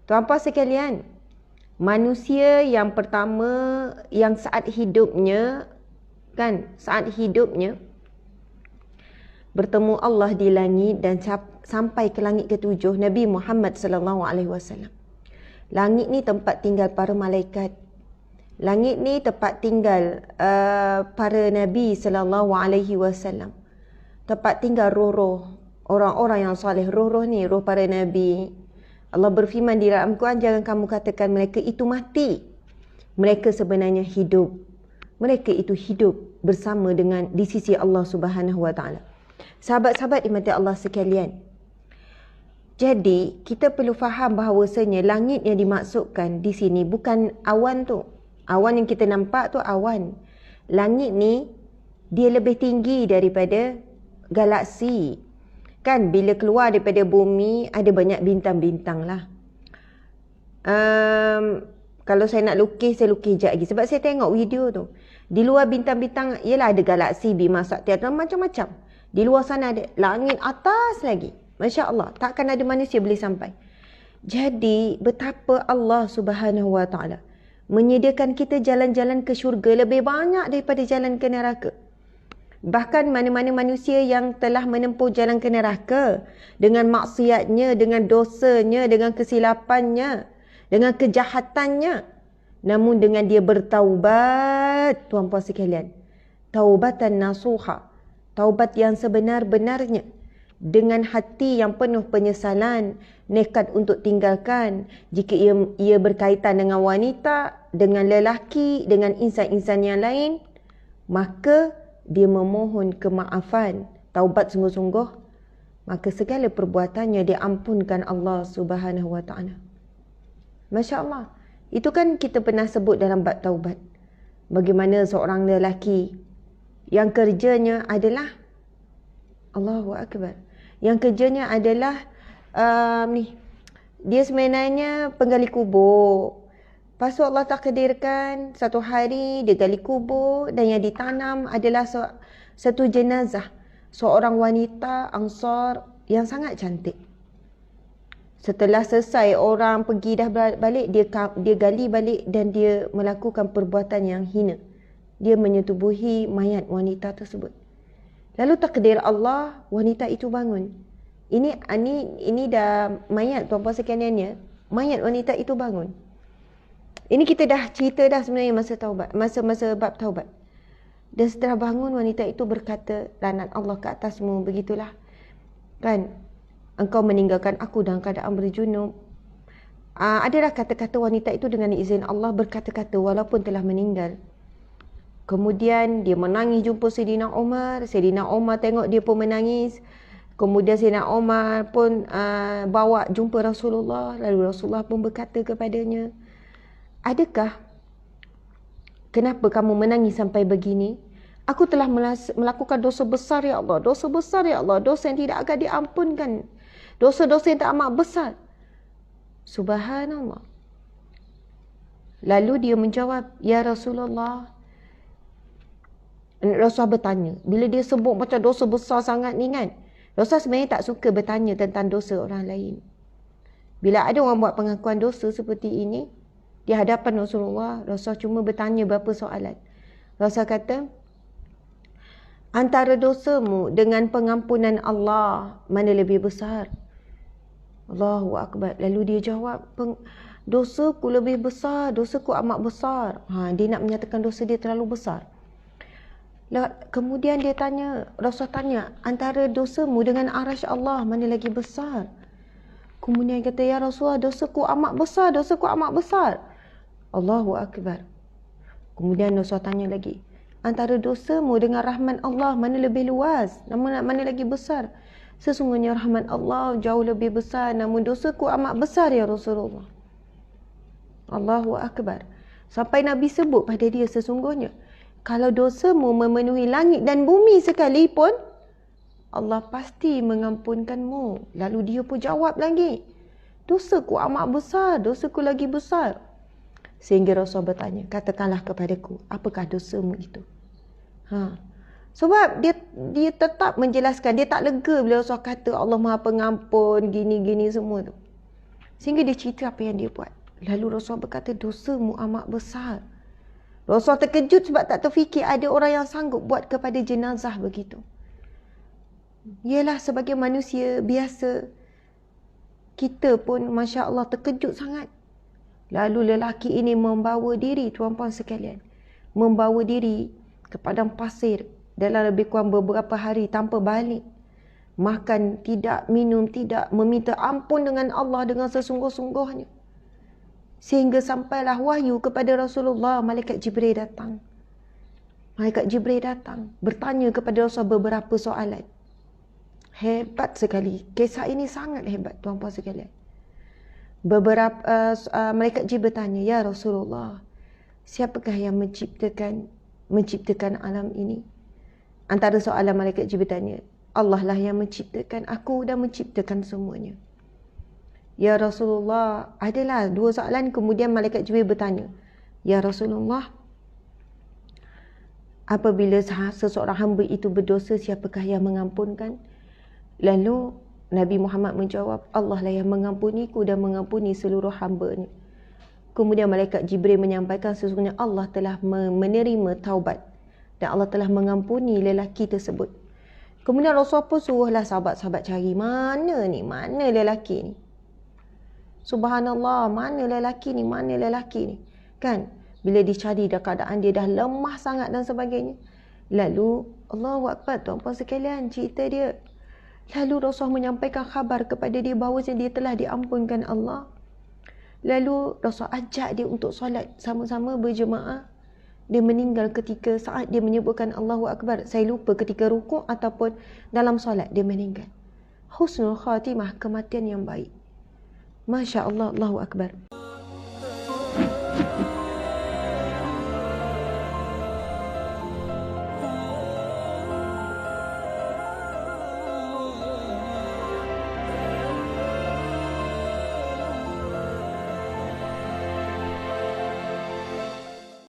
Tuan-puan sekalian, manusia yang pertama yang saat hidupnya bertemu Allah di langit dan sampai ke langit ke-7, Nabi Muhammad sallallahu alaihi wasallam. Langit ni tempat tinggal para malaikat. Langit ni tempat tinggal para nabi sallallahu alaihi wasallam. Tempat tinggal roh-roh orang-orang yang soleh. Roh-roh ni roh para nabi. Allah berfirman di dalam Quran, jangan kamu katakan mereka itu mati. Mereka sebenarnya hidup. Mereka itu hidup bersama dengan di sisi Allah Subhanahu wa taala. Sahabat-sahabat dimati Allah sekalian. Jadi, kita perlu faham bahawasanya langit yang dimaksudkan di sini bukan awan tu. Awan yang kita nampak tu awan. Langit ni dia lebih tinggi daripada galaksi. Kan bila keluar daripada bumi ada banyak bintang-bintang lah. Kalau saya nak lukis, saya lukis sekejap lagi. Sebab saya tengok video tu. Di luar bintang-bintang, ialah ada galaksi, Bima Sakti, macam-macam. Di luar sana ada langit atas lagi. Masya Allah, takkan ada manusia boleh sampai. Jadi, betapa Allah Subhanahu wa taala menyediakan kita jalan-jalan ke syurga lebih banyak daripada jalan ke neraka. Bahkan mana-mana manusia yang telah menempuh jalan ke neraka dengan maksiatnya, dengan dosanya, dengan kesilapannya, dengan kejahatannya, namun dengan dia bertaubat, tuan-puan sekalian, taubatan nasuha, taubat yang sebenar-benarnya, dengan hati yang penuh penyesalan, nekat untuk tinggalkan. Jika ia berkaitan dengan wanita, dengan lelaki, dengan insan-insan yang lain, maka dia memohon kemaafan, taubat sungguh-sungguh, maka segala perbuatannya diampunkan Allah Subhanahu wa taala. Masya Allah. Itu kan kita pernah sebut dalam bab taubat. Bagaimana seorang lelaki yang kerjanya adalah Allahu Akbar. Yang kerjanya adalah dia sebenarnya penggali kubur. Lepas tu Allah takdirkan satu hari dia gali kubur dan yang ditanam adalah satu jenazah seorang wanita Ansar yang sangat cantik. Setelah selesai orang pergi dah balik, dia gali balik dan dia melakukan perbuatan yang hina. Dia menyetubuhi mayat wanita tersebut. Lalu takdir Allah, wanita itu bangun. Ini dah mayat, tuan-puan sekalian, mayat wanita itu bangun. Ini kita dah cerita dah sebenarnya masa bab taubat. Dan setelah bangun, wanita itu berkata, laknat Allah ke atasmu, begitulah. Kan, engkau meninggalkan aku dalam keadaan berjunub. Adalah kata-kata wanita itu dengan izin Allah berkata-kata walaupun telah meninggal. Kemudian dia menangis jumpa Sayyidina Umar. Sayyidina Umar tengok dia pun menangis. Kemudian Sayyidina Umar pun bawa jumpa Rasulullah. Lalu Rasulullah pun berkata kepadanya, adakah kenapa kamu menangis sampai begini? Aku telah melakukan dosa besar ya Allah. Dosa besar ya Allah. Dosa yang tidak akan diampunkan. Dosa-dosa yang teramat besar. Subhanallah. Lalu dia menjawab, ya Rasulullah. Rasulullah bertanya. Bila dia sebut macam dosa besar sangat ni kan. Rasulullah sebenarnya tak suka bertanya tentang dosa orang lain. Bila ada orang buat pengakuan dosa seperti ini, di hadapan Rasulullah, Rasulullah cuma bertanya beberapa soalan. Rasulullah kata, antara dosamu dengan pengampunan Allah, mana lebih besar? Allahu Akbar. Lalu dia jawab, dosaku lebih besar, dosaku amat besar. Dia nak menyatakan dosa dia terlalu besar. Kemudian dia tanya, Rasulullah tanya, antara dosamu dengan arasy Allah, mana lagi besar? Kemudian kata, ya Rasulullah, dosaku amat besar, dosaku amat besar. Allahu Akbar. Kemudian Rasulullah tanya lagi, antara dosamu dengan rahmat Allah, mana lebih luas, mana lagi besar? Sesungguhnya rahmat Allah jauh lebih besar, namun dosaku amat besar ya Rasulullah. Allahu Akbar. Sampai Nabi sebut pada dia, sesungguhnya kalau dosamu memenuhi langit dan bumi sekalipun, Allah pasti mengampunkanmu. Lalu dia pun jawab lagi, dosaku amat besar, dosaku lagi besar. Sehingga Rasul bertanya, katakanlah kepadaku, apakah dosamu itu? Sebab dia tetap menjelaskan, dia tak lega bila Rasul kata Allah Maha Pengampun, gini-gini semua tu. Sehingga dia cerita apa yang dia buat. Lalu Rasulullah berkata, dosamu amat besar. Rasulullah terkejut sebab tak terfikir ada orang yang sanggup buat kepada jenazah begitu. Yalah, sebagai manusia biasa, kita pun Masya Allah terkejut sangat. Lalu lelaki ini membawa diri, tuan-puan sekalian, membawa diri ke padang pasir dalam lebih kurang beberapa hari tanpa balik. Makan tidak, minum tidak, meminta ampun dengan Allah dengan sesungguh-sungguhnya. Sehingga sampailah wahyu kepada Rasulullah, Malaikat Jibril datang. Malaikat Jibril datang, bertanya kepada Rasulullah beberapa soalan. Hebat sekali. Kisah ini sangat hebat, tuan-puan sekalian. Malaikat Jibril bertanya, ya Rasulullah, siapakah yang menciptakan alam ini? Antara soalan Malaikat Jibril tanya, Allah lah yang menciptakan, aku dah menciptakan semuanya. Ya Rasulullah, adalah dua soalan. Kemudian Malaikat Jibril bertanya, ya Rasulullah, apabila seseorang hamba itu berdosa, siapakah yang mengampunkan? Lalu Nabi Muhammad menjawab, Allah lah yang mengampuniku dan mengampuni seluruh hamba-Nya. Kemudian Malaikat Jibril menyampaikan sesungguhnya Allah telah menerima taubat dan Allah telah mengampuni lelaki tersebut. Kemudian Rasulullah pun suruhlah sahabat-sahabat cari mana lelaki ni. Subhanallah, mana lelaki ni. Kan? Bila dicari dah keadaan dia dah lemah sangat dan sebagainya. Lalu, Allahu Akbar, tuan-puan sekalian, cerita dia. Lalu Rasulullah menyampaikan khabar kepada dia bahawa dia telah diampunkan Allah. Lalu Rasulullah ajak dia untuk solat sama-sama berjemaah. Dia meninggal ketika saat dia menyebutkan Allahu Akbar. Saya lupa ketika rukuk ataupun dalam solat dia meninggal. Husnul khatimah, kematian yang baik. Masya Allah, Allahu Akbar.